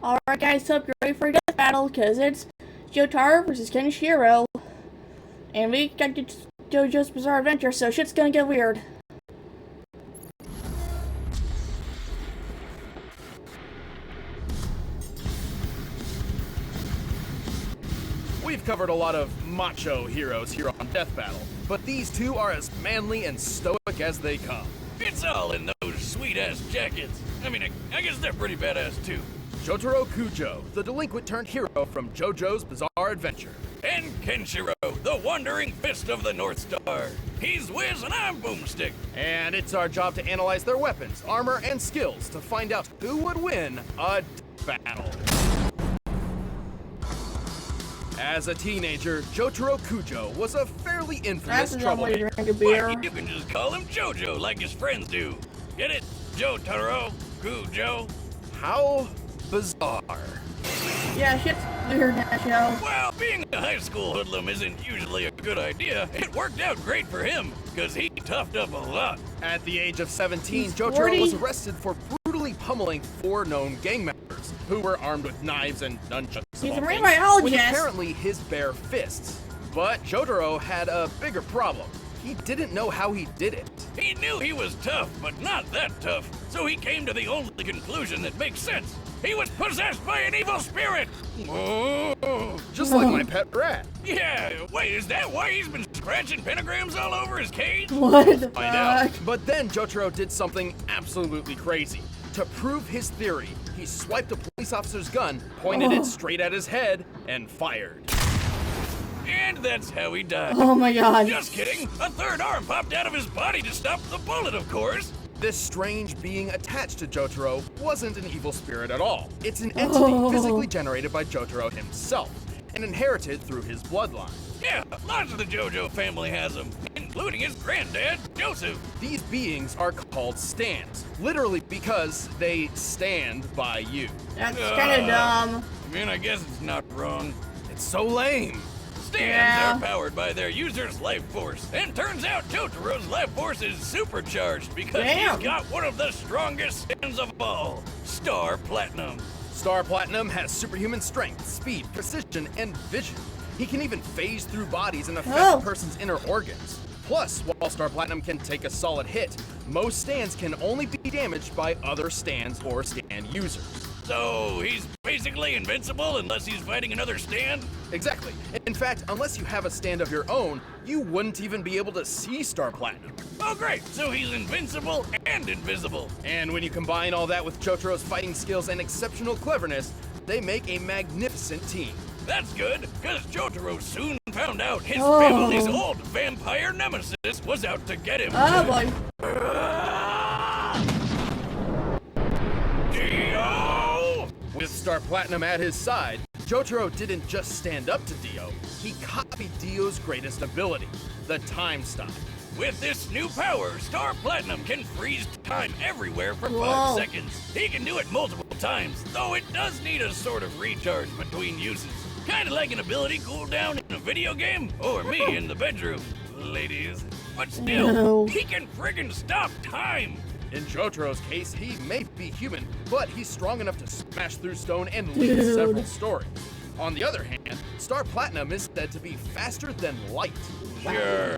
Alright guys, hope you're ready for a death battle, because it's Jotaro versus Kenshiro. And we got to JoJo's Bizarre Adventure, so shit's gonna get weird. We've covered a lot of macho heroes here on Death Battle, but these two are as manly and stoic as they come. It's all in those sweet-ass jackets. I mean, I guess they're pretty badass, too. Jotaro Kujo, the delinquent turned hero from JoJo's Bizarre Adventure. And Kenshiro, the Wandering Fist of the North Star. He's Wiz and I'm Boomstick. And it's our job to analyze their weapons, armor, and skills to find out who would win a death battle. As a teenager, Jotaro Kujo was a fairly infamous That's one way to troublemaker. drink a beer. But you can just call him JoJo like his friends do. Get it? Jotaro, Kujo. How bizarre. Yeah, shit's weird now, Joe. Well, being a high school hoodlum isn't usually a good idea. It worked out great for him, because he toughed up a lot. At the age of 17, He's Jotaro 40. was arrested for brutally pummeling 4 known gang members, who were armed with knives and nunchucks. He's of a all marine things, biologist. with apparently his bare fists. But Jotaro had a bigger problem. He didn't know how he did it. He knew he was tough, but not that tough. So he came to the only conclusion that makes sense. He was possessed by an evil spirit! Oh. Just like my pet rat. Yeah, wait, is that why he's been scratching pentagrams all over his cage? What the Find out. fuck? But then Jotaro did something absolutely crazy. To prove his theory, he swiped a police officer's gun, pointed it straight at his head, and fired. And that's how he died. Oh my god. Just kidding! A third arm popped out of his body to stop the bullet, of course! This strange being attached to Jotaro wasn't an evil spirit at all. It's an entity physically generated by Jotaro himself and inherited through his bloodline. Yeah, lots of the JoJo family has them, including his granddad, Joseph. These beings are called stands, literally because they stand by you. That's kinda dumb. I mean, I guess it's not wrong. It's so lame. Stands Yeah. are powered by their user's life force. And turns out Jotaro's life force is supercharged because Damn. he's got one of the strongest stands of all, Star Platinum. Star Platinum has superhuman strength, speed, precision, and vision. He can even phase through bodies and affect Oh. a person's inner organs. Plus, while Star Platinum can take a solid hit, most stands can only be damaged by other stands or stand users. So he's basically invincible unless he's fighting another stand? Exactly. In fact, unless you have a stand of your own, you wouldn't even be able to see Star Platinum. Oh great, so he's invincible and invisible. And when you combine all that with Jotaro's fighting skills and exceptional cleverness, they make a magnificent team. That's good, because Jotaro soon found out his Oh. family's old vampire nemesis was out to get him. Oh boy. Dio! With Star Platinum at his side, Jotaro didn't just stand up to Dio, he copied Dio's greatest ability, the Time Stop. With this new power, Star Platinum can freeze time everywhere for 5 Whoa. seconds. He can do it multiple times, though it does need a sort of recharge between uses. Kinda like an ability cooldown in a video game, or me in the bedroom, ladies. But still, No. he can friggin' stop time! In Jotaro's case, he may be human, but he's strong enough to smash through stone and lead Dude. several stories. On the other hand, Star Platinum is said to be faster than light. Sure.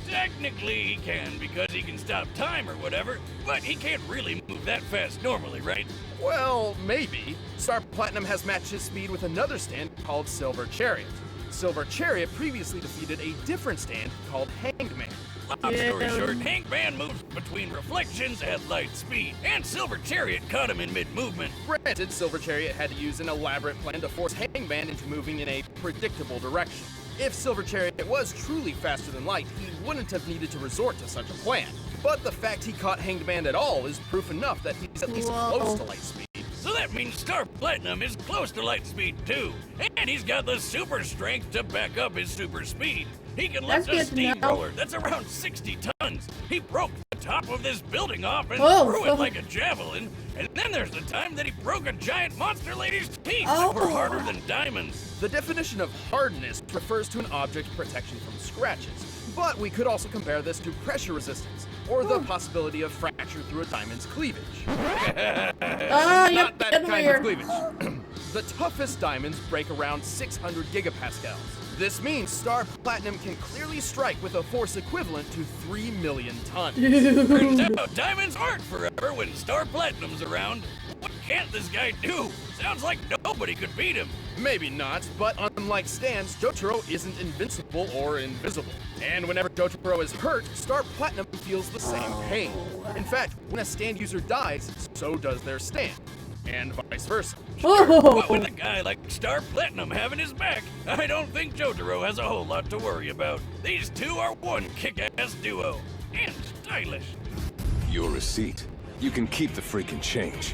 Technically he can because he can stop time or whatever, but he can't really move that fast normally, right? Well, maybe. Star Platinum has matched his speed with another stand called Silver Chariot. Silver Chariot previously defeated a different stand called Hanged Man. Long story Yeah. short, Hangman moves between reflections at light speed, and Silver Chariot caught him in mid-movement. Granted, Silver Chariot had to use an elaborate plan to force Hangman into moving in a predictable direction. If Silver Chariot was truly faster than light, he wouldn't have needed to resort to such a plan. But the fact he caught Hanged Man at all is proof enough that he's at least Whoa. close to light speed. So that means Star Platinum is close to light speed too, and he's got the super strength to back up his super speed. He can lift That's a good to know. steamroller that's around 60 tons. He broke the top of this building off and Oh. threw it like a javelin. And then there's the time that he broke a giant monster lady's teeth Oh. that were harder than diamonds. The definition of hardness refers to an object's protection from scratches, but we could also compare this to pressure resistance, or the possibility of fracture through a diamond's cleavage. Oh, Not yep, that that's kind weird. of cleavage. The toughest diamonds break around 600 gigapascals. This means Star Platinum can clearly strike with a force equivalent to 3 million tons. Turns out diamonds aren't forever when Star Platinum's around. What can't this guy do? Sounds like nobody could beat him. Maybe not, but unlike Stan's, Jotaro isn't invincible or invisible. And whenever Jotaro is hurt, Star Platinum feels the same pain. In fact, when a stand user dies, so does their stand. And vice versa. But with a guy like Star Platinum having his back, I don't think Jotaro has a whole lot to worry about. These two are one kick-ass duo. And stylish. Your receipt. You can keep the freaking change.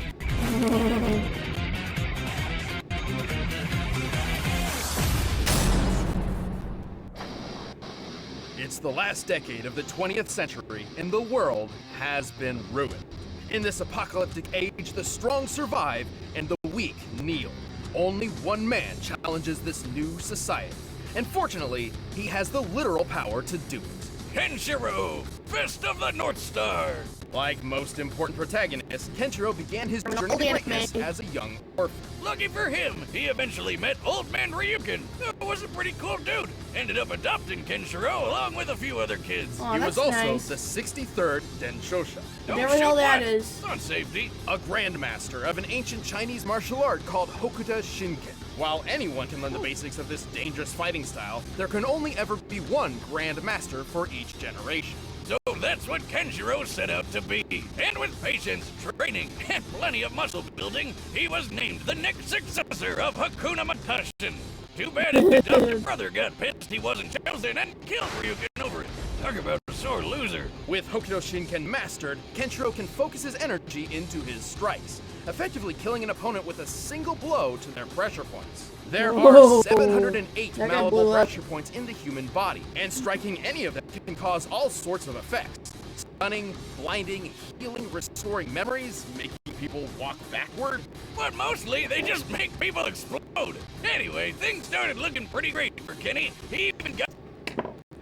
It's the last decade of the 20th century, and the world has been ruined. In this apocalyptic age, the strong survive and the weak kneel. Only one man challenges this new society, and fortunately, he has the literal power to do it. Kenshiro, Fist of the North Star. Like most important protagonists, Kenshiro began his journey to greatness as a young orphan. Lucky for him, he eventually met Old Man Ryukin, who was a pretty cool dude. Ended up adopting Kenshiro along with a few other kids. Aw, He that's was also nice. the 63rd Denshosha, Don't Whatever the hell shoot that what? is. On safety. a grandmaster of an ancient Chinese martial art called Hokuto Shinken. While anyone can learn the basics of this dangerous fighting style, there can only ever be one grandmaster for each generation. So that's what Kenshiro set out to be. And with patience, training, and plenty of muscle building, he was named the next successor of Hakuna Matashin. Too bad his adopted brother got pissed he wasn't chosen and killed Ryukin over it. Talk about a sore loser. With Hokuto Shinken mastered, Kenshiro can focus his energy into his strikes, effectively killing an opponent with a single blow to their pressure points. There Whoa. are 708 That guy malleable blew up. pressure points in the human body, and striking any of them can cause all sorts of effects. Stunning, blinding, healing, restoring memories, making people walk backward. But mostly, they just make people explode. Anyway, things started looking pretty great for Kenny. He even got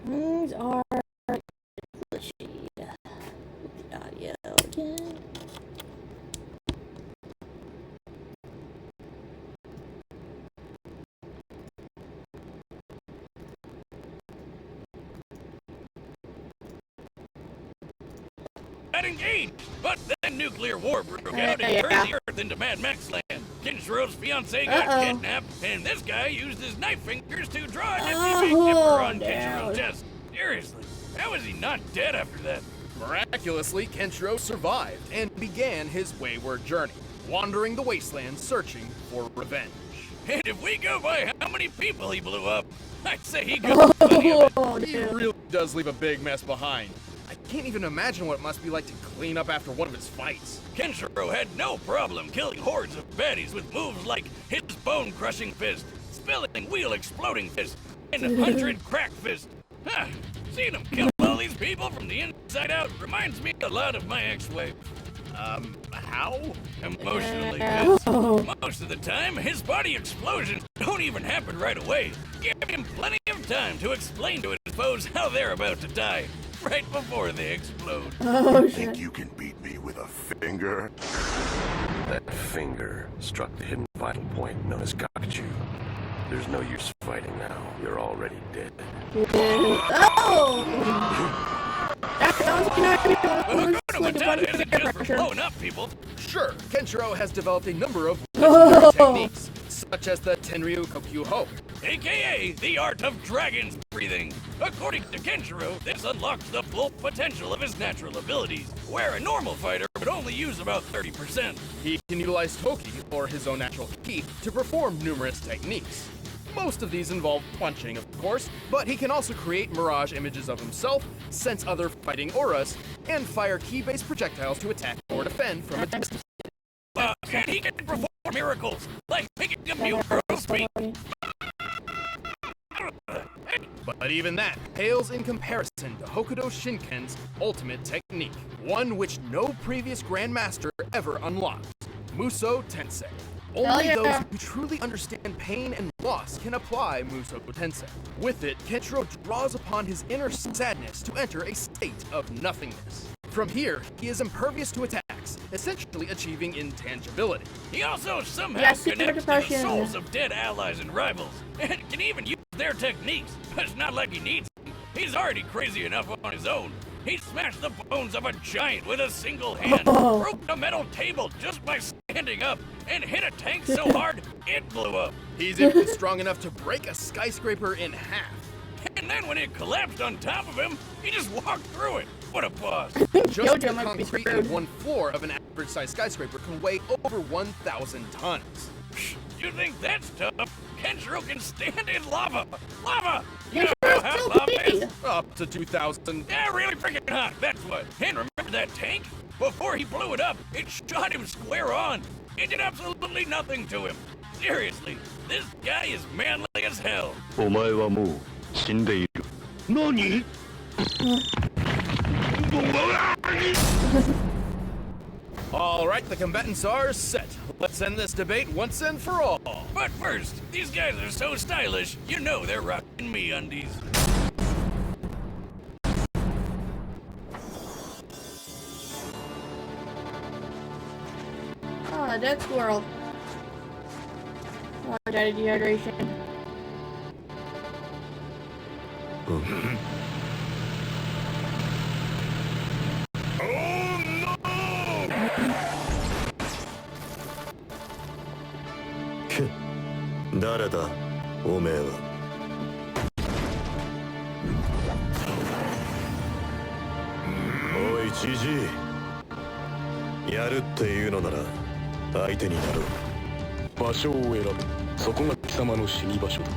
Things are glitchy. The audio again. engaged. But then nuclear war broke out and Yeah. turned the Earth into Mad Max land. Kenshiro's fiancée got Uh-oh. kidnapped, and this guy used his knife fingers to draw an Oh, empty nipper on damn. Kenshiro's chest. Seriously, how is he not dead after that? Miraculously, Kenshiro survived and began his wayward journey, wandering the wasteland searching for revenge. And if we go by how many people he blew up, I'd say he got plenty of it. Oh, He dude. really does leave a big mess behind. I can't even imagine what it must be like to clean up after one of his fights. Kenshiro had no problem killing hordes of baddies with moves like his bone-crushing fist, spilling wheel-exploding fist, and 100 crack fist. Huh, seeing him kill all these people from the inside out reminds me a lot of my ex-wife. How? Emotionally, Yeah. Vince. Most of the time, his body explosions don't even happen right away. Give him plenty of time to explain to his foes how they're about to die, right before they explode. Oh, Think shit. you can beat me with a finger? That finger struck the hidden vital point known as Gakachu. There's no use fighting now. You're already dead. Oh! That sounds like Hakuna Matata isn't just for pressure. blowing up people. Sure, Kenshiro has developed a number of legendary techniques, such as the Tenryu Kokyu Ho. AKA the art of dragon's breathing. According to Kenshiro, this unlocks the full potential of his natural abilities, where a normal fighter would only use about 30%. He can utilize Toki, or his own natural ki, to perform numerous techniques. Most of these involve punching, of course, but he can also create mirage images of himself, sense other fighting auras, and fire ki-based projectiles to attack or defend from a distance. And he can perform miracles, like making a mute girl speak. But even that pales in comparison to Hokuto Shinken's ultimate technique, one which no previous Grandmaster ever unlocked, Muso Tensei. Only yeah. those who truly understand pain and loss can apply Muso Tensei. With it, Kenshiro draws upon his inner sadness to enter a state of nothingness. From here, he is impervious to attacks, attacks, essentially achieving intangibility. He also somehow Yeah, super connects to the depression. souls of dead allies and rivals, and can even use their techniques. It's not like he needs them. He's already crazy enough on his own. He smashed the bones of a giant with a single hand, broke a metal table just by standing up, and hit a tank so hard it blew up. He's even strong enough to break a skyscraper in half. And then when it collapsed on top of him, he just walked through it. What a boss. Just JoJo the might be concrete in screwed. one floor of an average-sized skyscraper can weigh over 1,000 tons. You think that's tough? Kenshiro can stand in lava. Lava! You Kenshiro know how still lava big. is? Up to 2,000. Yeah, really freaking hot, that's what. And remember that tank? Before he blew it up, it shot him square on. It did absolutely nothing to him. Seriously, this guy is manly as hell. お前はもう死んでいる。何？ All right, the combatants are set. Let's end this debate once and for all. But first, these guys are so stylish, you know they're rocking me undies. Oh, dead squirrel. Oh, died of dehydration. Oh, 誰だおめえは。おいジジイ、やるっていうのなら相手になろう。場所を選ぶ。そこが貴様の死に場所だ。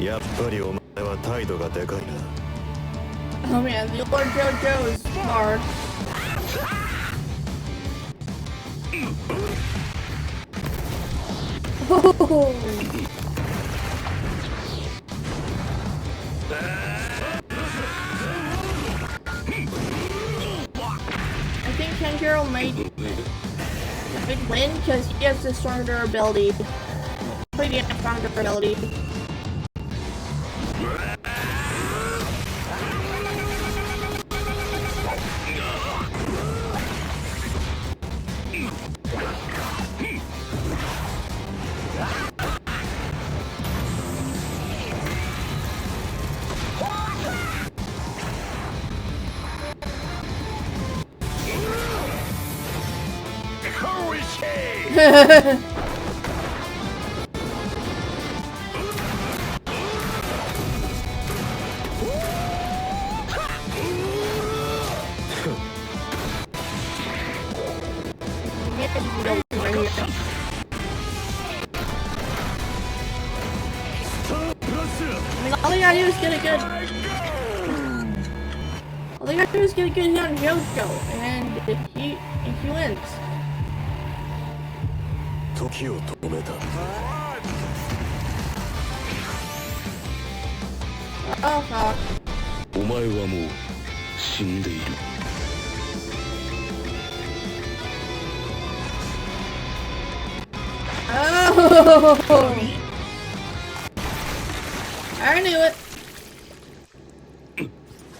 やっぱりお前は態度がでかいな。 Oh man, the Lord JoJo's hard. Oh. I think Kenshiro might win because he has the strong durability. Pretty strong durability. All they gotta do is get a good. All they gotta do is get a good hit on JoJo, and he wins. 時を止めた。 Oh fuck. お前はもう死んでいる。 Oh! I knew it.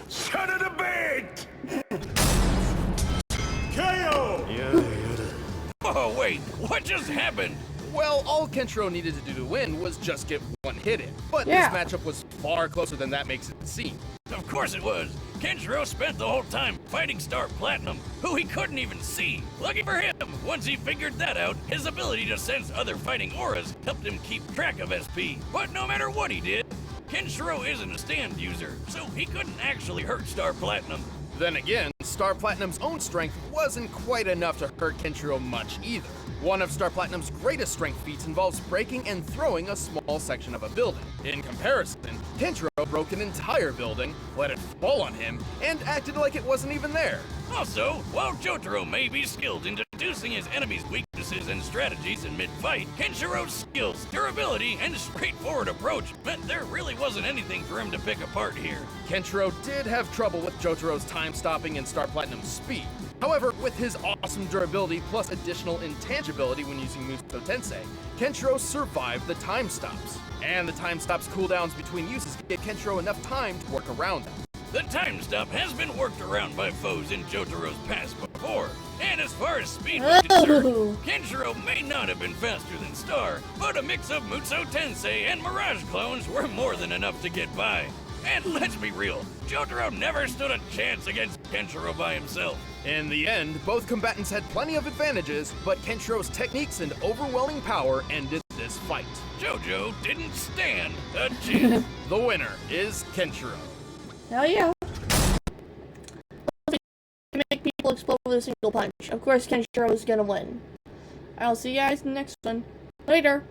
Son of a bitch! KO! やだやだ。 Oh, wait, what just happened? Well, all Kenshiro needed to do to win was just get one hit in. But Yeah. this matchup was far closer than that makes it seem. Of course it was. Kenshiro spent the whole time fighting Star Platinum, who he couldn't even see. Lucky for him, once he figured that out, his ability to sense other fighting auras helped him keep track of SP. But no matter what he did, Kenshiro isn't a stand user, so he couldn't actually hurt Star Platinum. Then again, Star Platinum's own strength wasn't quite enough to hurt Kenshiro much either. One of Star Platinum's greatest strength feats involves breaking and throwing a small section of a building. In comparison, Kenshiro broke an entire building, let it fall on him, and acted like it wasn't even there. Also, while Jotaro may be skilled in deducing his enemy's weaknesses and strategies in mid-fight, Kenshiro's skills, durability, and straightforward approach meant there really wasn't anything for him to pick apart here. Kenshiro did have trouble with Jotaro's time stopping and Star Platinum's speed. However, with his awesome durability plus additional intangibility when using Muso Tensei, Kenshiro survived the time stops. And the time stops cooldowns between uses gave Kenshiro enough time to work around them. The time stop has been worked around by foes in Jotaro's past before. before. And as far as speed was concerned, Oh. Kenshiro may not have been faster than Star, but a mix of Mutsu Tensei and Mirage clones were more than enough to get by. And let's be real, Jotaro never stood a chance against Kenshiro by himself. In the end, both combatants had plenty of advantages, but Kenshiro's techniques and overwhelming power ended this fight. JoJo didn't stand a chance. The winner is Kenshiro. Hell yeah. Make people explode with a single punch. Of course, Kenshiro is gonna win. I'll see you guys in the next one. Later.